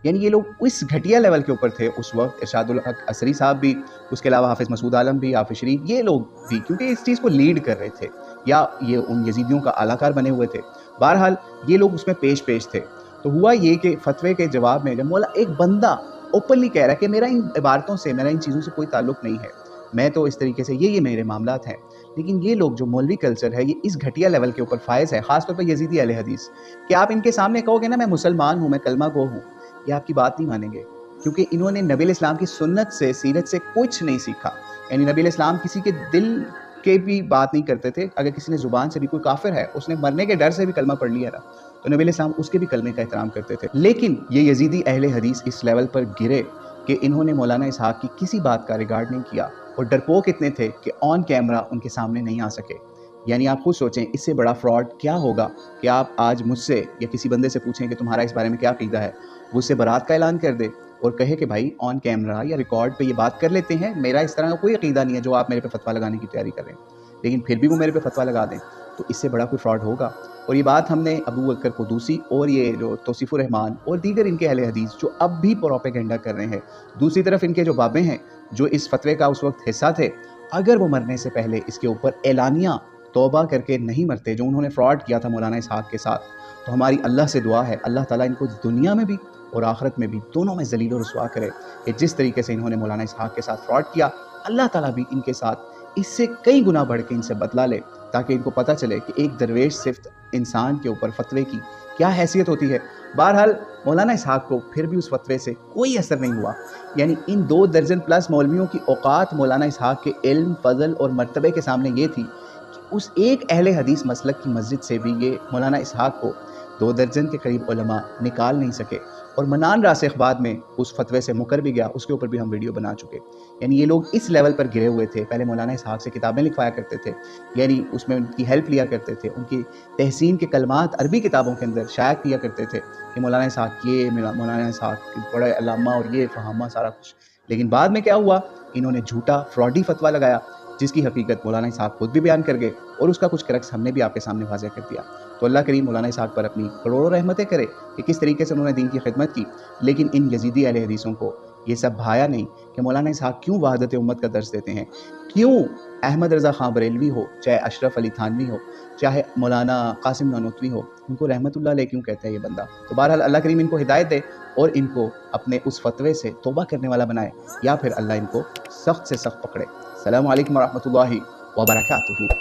यानी ये लोग इस घटिया लेवल के ऊपर थे उस वक्त, इरशादुल हक असरी साहब भी, उसके अलावा हाफिज़ मसूद आलम भी, हाफिज़ शरीफ, ये लोग भी, क्योंकि इस चीज़ को लीड कर रहे थे या ये उन यजीदियों का आलाकार बने हुए थे। बहरहाल ये लोग उसमें पेश थे। तो हुआ ये कि फतवे के जवाब में जब मौला एक बंदा ओपनली कह रहा है कि मेरा इन इबारतों से, मेरा इन चीज़ों से कोई ताल्लुक़ नहीं है, मैं तो इस तरीके से ये मेरे मामलात हैं, लेकिन ये लोग जो मौलवी कल्चर है ये इस घटिया लेवल के ऊपर फायज़ है, ख़ास तौर पर यजीदी अहले हदीस, कि आप इनके सामने कहोगे ना मैं मुसलमान हूँ, मैं कलमा गो हूँ, ये आपकी बात नहीं मानेंगे, क्योंकि इन्होंने नबी इस्लाम की सुन्नत से, सीरत से कुछ नहीं सीखा। यानी नबी इस्लाम किसी के दिल के भी बात नहीं करते थे। अगर किसी ने ज़ुबान से भी, कोई काफिर है, उसने मरने के डर से भी कलमा पढ़ लिया ना, तो नबी इस्लाम उसके भी कलमे का एहतराम करते थे। लेकिन ये यजीदी अहले हदीस इस लेवल पर गिरे कि इन्होंने मौलाना इसहाक की किसी बात का रिगार्ड नहीं किया, और डरपोक इतने थे कि ऑन कैमरा उनके सामने नहीं आ सके। यानी आप खुद सोचें, इससे बड़ा फ्रॉड क्या होगा कि आप आज मुझसे या किसी बंदे से पूछें कि तुम्हारा इस बारे में क्या अक़ीदा है, वो उससे बरात का ऐलान कर दे और कहे कि भाई ऑन कैमरा या रिकॉर्ड पे ये बात कर लेते हैं, मेरा इस तरह का कोई अक़ीदा नहीं है जो आप मेरे पे फतवा लगाने की तैयारी कर रहे हैं, लेकिन फिर भी वो मेरे पे फतवा लगा दें, तो इससे बड़ा कोई फ्रॉड होगा। और ये बात हमने अबू बकर कुदूसी और ये जो तौसीफ़ुर रहमान और दीगर इनके अहले हदीस जो अब भी प्रोपेगेंडा कर रहे हैं, दूसरी तरफ इनके जो बाबे हैं जो इस फतवे का उस वक्त हिस्सा थे, अगर वो मरने से पहले इसके ऊपर एलानिया तौबा करके नहीं मरते, जो उन्होंने फ्रॉड किया था मौलाना इसहाक के साथ, तो हमारी अल्लाह से दुआ है, अल्लाह ताला इनको दुनिया में भी और आखिरत में भी दोनों में ज़लील और रुसवा करे कि जिस तरीके से इन्होंने मौलाना इसहाक के साथ फ्रॉड किया, अल्लाह ताला भी इनके साथ इससे कई गुना बढ़ के इनसे बदला ले, ताकि इनको पता चले कि एक दरवेश सिर्फ इंसान के ऊपर फतवे की क्या हैसियत होती है। बहरहाल मौलाना इसहाक को फिर भी उस फतवे से कोई असर नहीं हुआ। यानी इन 2 दर्जन प्लस मौलवियों की औकात मौलाना इसहाक के इल्म, फ़ज़ल और मर्तबे के सामने ये थी कि उस एक अहले हदीस मसलक की मस्जिद से भी ये मौलाना इसहाक को 2 दर्जन के करीब उलमा निकाल नहीं सके, और मनान रासिख बाद में उस फतवे से मुकर भी गया, उसके ऊपर भी हम वीडियो बना चुके। यानी ये लोग इस लेवल पर गिरे हुए थे। पहले मौलाना इसहाक से किताबें लिखवाया करते थे, यानी उसमें उनकी हेल्प लिया करते थे, उनकी तहसीन के कलमात अरबी किताबों के अंदर शाया किया करते थे कि मौलाना इसहाक ये, मौलाना इसहाक बड़ा अल्लामा और ये फहामा सारा कुछ। लेकिन बाद में क्या हुआ, इन्होंने झूठा फ्रॉडी फतवा लगाया, जिसकी हकीकत मौलाना इसहाक खुद भी बयान कर गए, और उसका कुछ क्रक्स हमने भी आपके सामने वाज़ेह कर दिया। तो अल्लाह करीम मौलाना इसहाक पर अपनी करोड़ों रहमतें करे कि किस तरीके से उन्होंने दीन की खिदमत की। लेकिन इन यजीदी अहले हदीसों को ये सब भाया नहीं कि मौलाना इसहाक क्यों वहदत उम्मत का दर्स देते हैं, क्यों अहमद रज़ा ख़ां बरेलवी हो, चाहे अशरफ अली थानवी हो, चाहे मौलाना कासिम नानोतवी हो, उनको रहमतुल्लाह अलैह क्यों कहता है ये बंदा। तो बहरहाल अल्लाह करीम इनको हिदायत दे और इनको अपने उस फतवे से तौबा करने वाला बनाए, या फिर अल्लाह इनको सख्त से सख्त पकड़े। अस्सलामु अलैकुम व रहमतुल्लाहि व बरकातुहू।